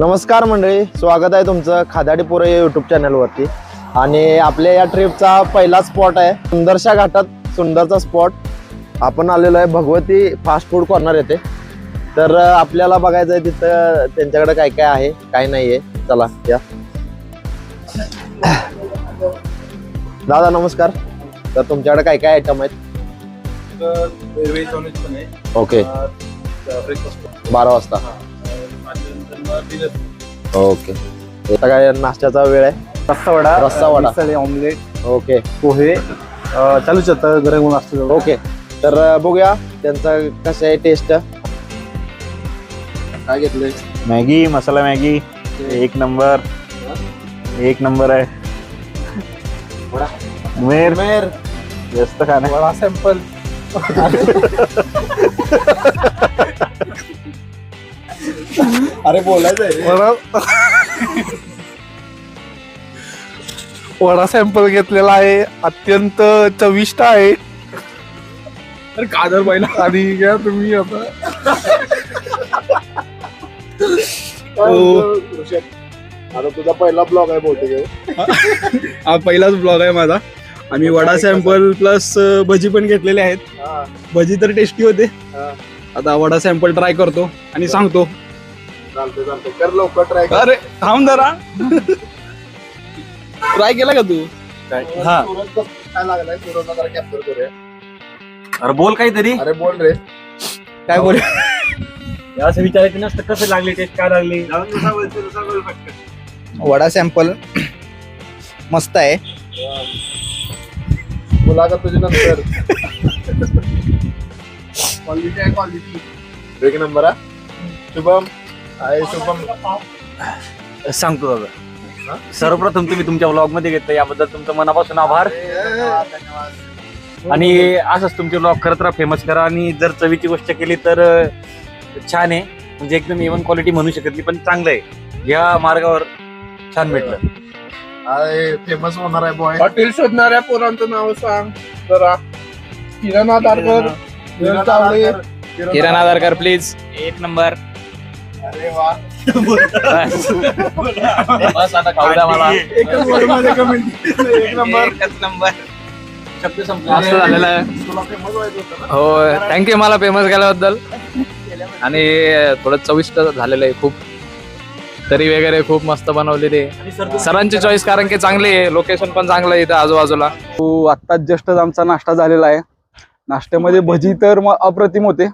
नमस्कार मंडळी, स्वागत आहे तुमचं खादाडी पुरे यूट्यूब चॅनलवरती. आणि आपल्या या ट्रिपचा पहिला स्पॉट आहे सुंदरशा घाटात. सुंदरचा स्पॉट आपण आलेलो आहे भगवती फास्ट फूड कॉर्नर येथे. तर आपल्याला बघायचं आहे तिथं त्यांच्याकडे काय काय आहे काय नाही आहे. चला या. दादा नमस्कार. तर तुमच्याकडे काय काय आयटम आहेत? ओके, 12 वाजता. ओके, आता काय नाश्त्याचा वेळ आहे? रस्सा वडा ऑमलेट, ओके, पोहे चालूच आता गरम नाश्ता. ओके. तर बघूया त्यांचं कसं आहे टेस्ट. काय घेतलंय? मॅगी, मसाला मॅगी एक नंबर आहे. मेर जास्त खाणं. वडा सॅम्पल. अरे बोलायचं वडा सॅम्पल घेतलेला आहे. अत्यंत चविष्ट आहे. तर कादर पहिला आणि घ्या तुम्ही आता. आता तुझा पहिला ब्लॉग आहे बहुतेक. हा पहिलाच ब्लॉग आहे माझा. आम्ही वडा सॅम्पल प्लस भजी पण घेतलेले आहेत. भजी तर टेस्टी होते. आता वडा सॅम्पल ट्राय करतो आणि सांगतो. चालते कर लवकर ट्राय. अरे थांब जरा. ट्राय केला का तू? हा, काय लागलाय सुरतला जरा कॅप्चर करूया. अरे बोल काहीतरी. अरे बोल रे. काय बोल? असं विचारायचं नसतं कसं लागली टेस्ट काय लागली. वडा सॅम्पल मस्त आहे. मुलाखत तुझी नंतर. क्वालिटी आहे, क्वालिटी एक नंबर आहे. शुभम आहे. शुभम सांगतो दादा. सर्वप्रथम तुम्ही तुमच्या व्लॉग मध्ये घेतलं याबद्दल तुमचं मनापासून आभार. आणि असंच तुमचे व्लॉग करत राहा, फेमस करा. आणि जर चवीची गोष्ट केली तर छान आहे. म्हणजे एकदम इव्हन क्वालिटी म्हणू शकत नाही पण चांगलं आहे. या मार्गावर छान भेटलं. फेमस होणार आहे बॉय. हॉटेल शोधणाऱ्या पोरांचं नाव सांग जरा. किरण आधारकर, किरण आधारकर प्लीज. एक नंबर. अरे वा. बस आता खाऊ द्या मला. एकच word मध्ये comment. एक नंबर. एकच नंबर. शब्द संपला. असं झालेलं आहे. तुला फेमस व्हायचं होतं ना. हो, थँक्यू मला फेमस केल्याबद्दल. आणि थोडं चविष्ट झालेलं आहे खूप. तरी वगैरे खूप मस्त बनवलेली आहे. सरांची चॉईस कारण की चांगली आहे. लोकेशन पण चांगलं आहे इथं आजूबाजूला. आत्ताच जस्टच आमचा नाश्ता झालेला आहे. नाश्त्यामध्ये भजी तर अप्रतिम होते.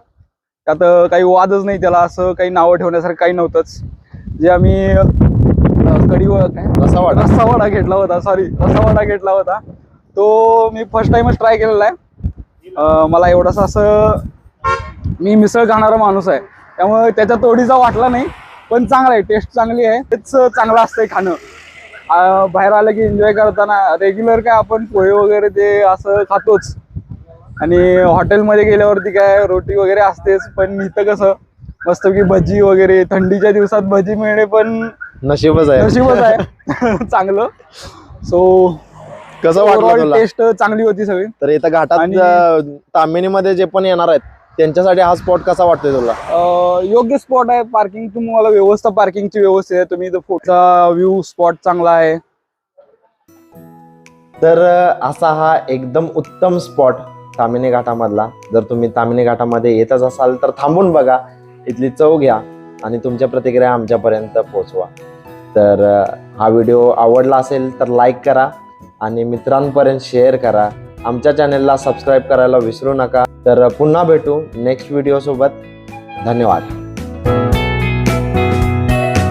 त्यात काही वादच नाही. त्याला असं काही नावं ठेवण्यासारखं काही नव्हतंच. जे आम्ही रस्सा वडा घेतला होता तो मी फर्स्ट टाइमच ट्राय केलेला आहे. मला एवढंसं असं, मी मिसळ खाणारा माणूस आहे त्यामुळे त्याच्या तोडीचा वाटला नाही. पण चांगला आहे, टेस्ट चांगली आहे. तेच चांगलं असतंय खाणं. बाहेर आलं की एन्जॉय करताना रेग्युलर काय आपण पोहे वगैरे ते असं खातोच. आणि हॉटेलमध्ये गेल्यावरती काय रोटी वगैरे असतेच. पण इथं कसं मस्त की भजी वगैरे, थंडीच्या दिवसात भजी मिळणे पण नशीबच आहे. चांगलं. सो कसं वाटलं तुला? टेस्ट चांगली होती सगळी. तर इथं घाटात तामिनीमध्ये जे पण येणार आहेत त्यांच्यासाठी हा स्पॉट कसा वाटतोय तुला? योग्य स्पॉट आहे. पार्किंग तुम्हाला व्यवस्था, पार्किंगची व्यवस्था आहे. तुम्ही इथं फोटोचा व्ह्यू स्पॉट चांगला आहे. तर असा हा एकदम उत्तम स्पॉट तामिनी घाटामधला. जर तुम्ही तामिनी घाटामध्ये येतच असाल तर थांबून बघा, इथली चव घ्या आणि तुमच्या प्रतिक्रिया आमच्यापर्यंत पोहोचवा. तर हा व्हिडिओ आवडला असेल तर लाईक करा आणि मित्रांपर्यंत शेअर करा. आमच्या चॅनेलला सबस्क्राईब करायला विसरू नका. तर पुन्हा भेटू नेक्स्ट व्हिडिओ सोबत. धन्यवाद.